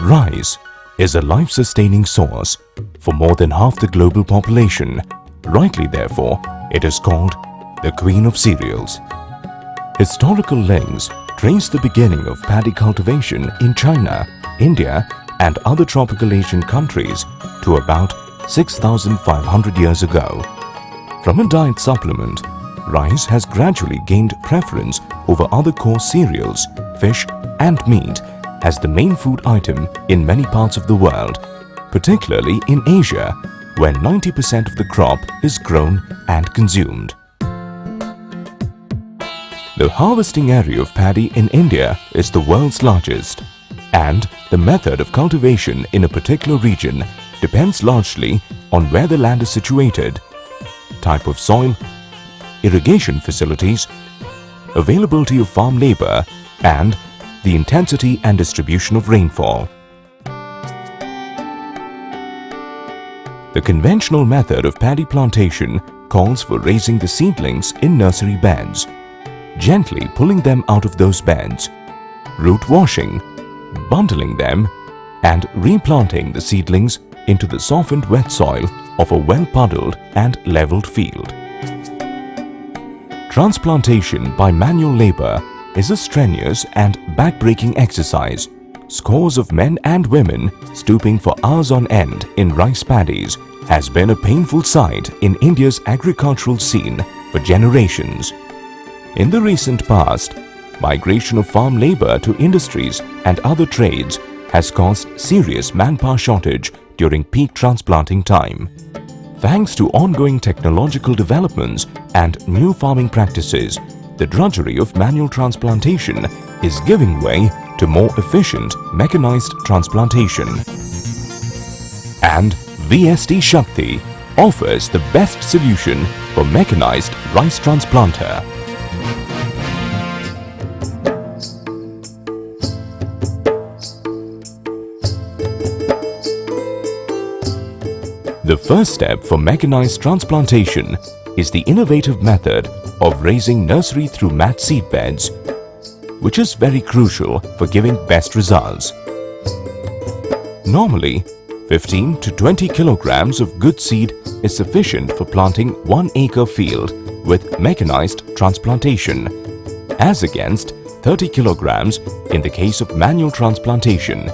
Rice is a life-sustaining source for more than half the global population. Rightly, therefore, it is called the Queen of Cereals. Historical links trace the beginning of paddy cultivation in China, India, and other tropical Asian countries to about 6,500 years ago. From a diet supplement, rice has gradually gained preference over other coarse cereals, fish, and meat as the main food item in many parts of the world, particularly in Asia, where 90% of the crop is grown and consumed. The harvesting area of paddy in India is the world's largest, and the method of cultivation in a particular region depends largely on where the land is situated, type of soil, irrigation facilities, availability of farm labor, and the intensity and distribution of rainfall. The conventional method of paddy plantation calls for raising the seedlings in nursery beds, gently pulling them out of those beds, root washing, bundling them, and replanting the seedlings into the softened wet soil of a well-puddled and leveled field. Transplantation by manual labor is a strenuous and back-breaking exercise. Scores of men and women stooping for hours on end in rice paddies has been a painful sight in India's agricultural scene for generations. In the recent past, migration of farm labor to industries and other trades has caused serious manpower shortage during peak transplanting time. Thanks to ongoing technological developments and new farming practices, the drudgery of manual transplantation is giving way to more efficient mechanized transplantation. And VST Shakti offers the best solution for mechanized rice transplanter. The first step for mechanized transplantation is the innovative method of raising nursery through mat seed beds, which is very crucial for giving best results. Normally, 15 to 20 kilograms of good seed is sufficient for planting 1 acre field with mechanized transplantation, as against 30 kilograms in the case of manual transplantation.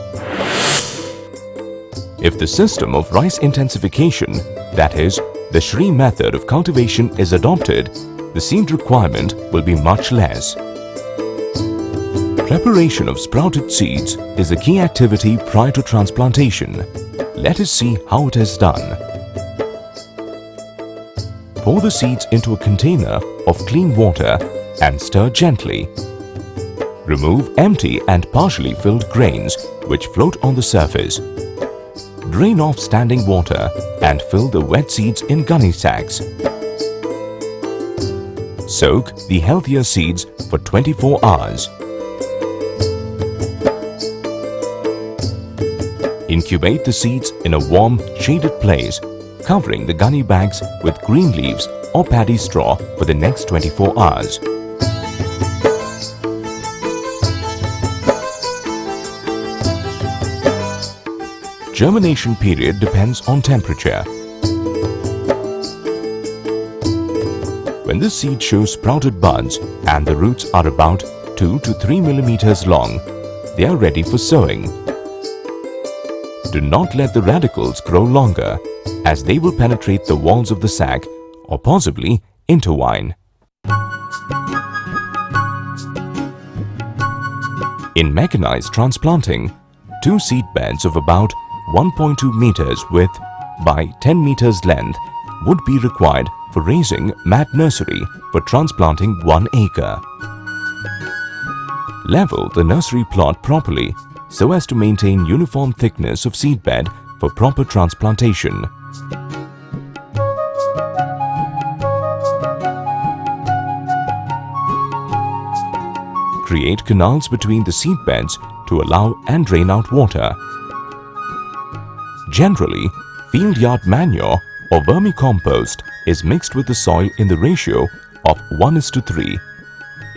If the system of rice intensification, that is, the Shri method of cultivation is adopted, the seed requirement will be much less. Preparation of sprouted seeds is a key activity prior to transplantation. Let us see how it is done. Pour the seeds into a container of clean water and stir gently. Remove empty and partially filled grains which float on the surface. Drain off standing water and fill the wet seeds in gunny sacks. Soak the healthier seeds for 24 hours. Incubate the seeds in a warm, shaded place, covering the gunny bags with green leaves or paddy straw for the next 24 hours. Germination period depends on temperature. When the seed shows sprouted buds and the roots are about 2 to 3 millimeters long, they are ready for sowing. Do not let the radicals grow longer, as they will penetrate the walls of the sac or possibly intertwine. In mechanized transplanting, 2 seed beds of about 1.2 meters width by 10 meters length would be required for raising mat nursery for transplanting 1 acre. Level the nursery plot properly so as to maintain uniform thickness of seedbed for proper transplantation. Create canals between the seedbeds to allow and drain out water. Generally, field yard manure or vermicompost is mixed with the soil in the ratio of 1:3.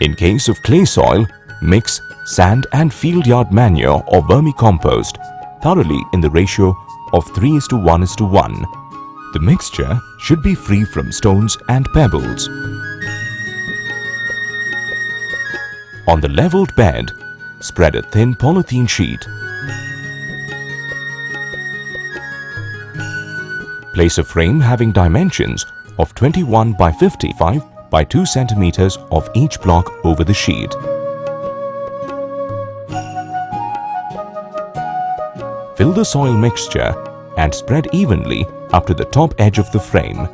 In case of clay soil, mix sand and field yard manure or vermicompost thoroughly in the ratio of 3:1:1. The mixture should be free from stones and pebbles. On the leveled bed, spread a thin polythene sheet. Place a frame having dimensions of 21 by 55 by 2 centimeters of each block over the sheet. Fill the soil mixture and spread evenly up to the top edge of the frame.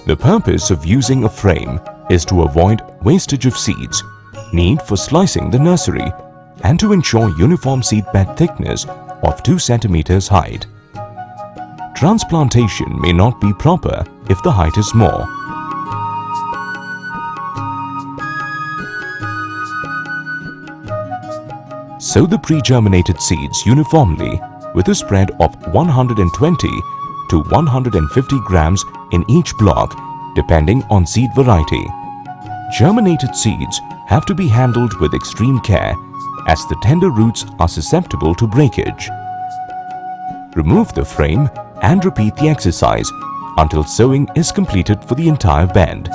The purpose of using a frame is to avoid wastage of seeds, need for slicing the nursery, and to ensure uniform seedbed thickness of 2 centimeters height. Transplantation may not be proper if the height is more. Sow the pre-germinated seeds uniformly with a spread of 120 to 150 grams in each block depending on seed variety. Germinated seeds have to be handled with extreme care as the tender roots are susceptible to breakage. Remove the frame and repeat the exercise until sowing is completed for the entire bed.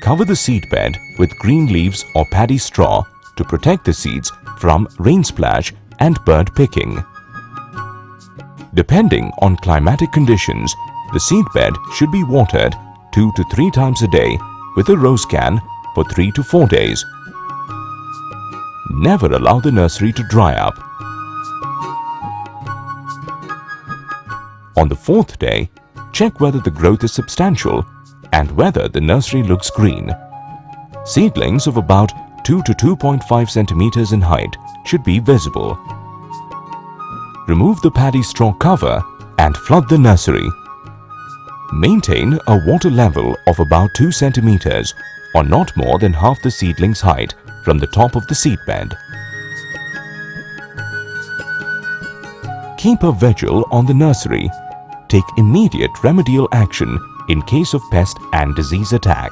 Cover the seedbed with green leaves or paddy straw to protect the seeds from rain splash and bird picking. Depending on climatic conditions, the seedbed should be watered 2 to 3 times a day with a rose can for 3 to 4 days. Never allow the nursery to dry up. On the 4th day, check whether the growth is substantial and whether the nursery looks green. Seedlings of about 2 to 2.5 centimeters in height should be visible. Remove the paddy straw cover and flood the nursery. Maintain a water level of about 2 centimeters or not more than half the seedling's height from the top of the seedbed. Keep a vigil on the nursery. Take immediate remedial action in case of pest and disease attack.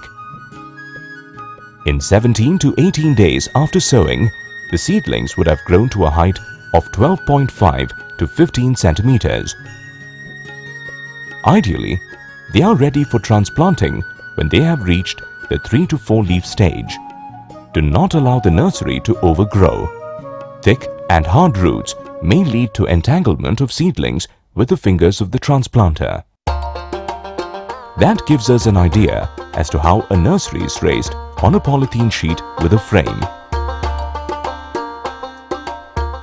In 17 to 18 days after sowing, the seedlings would have grown to a height of 12.5 to 15 centimeters. Ideally, they are ready for transplanting when they have reached the 3 to 4 leaf stage. Do not allow the nursery to overgrow. Thick and hard roots may lead to entanglement of seedlings with the fingers of the transplanter. That gives us an idea as to how a nursery is raised on a polythene sheet with a frame.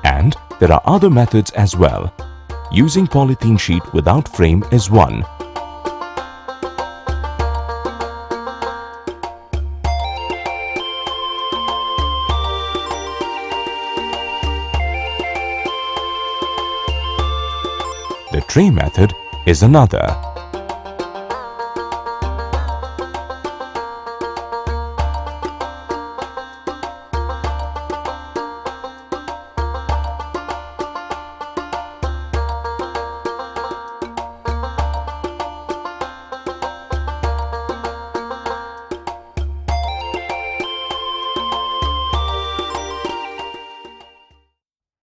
And there are other methods as well. Using polythene sheet without frame is one. The tray method is another.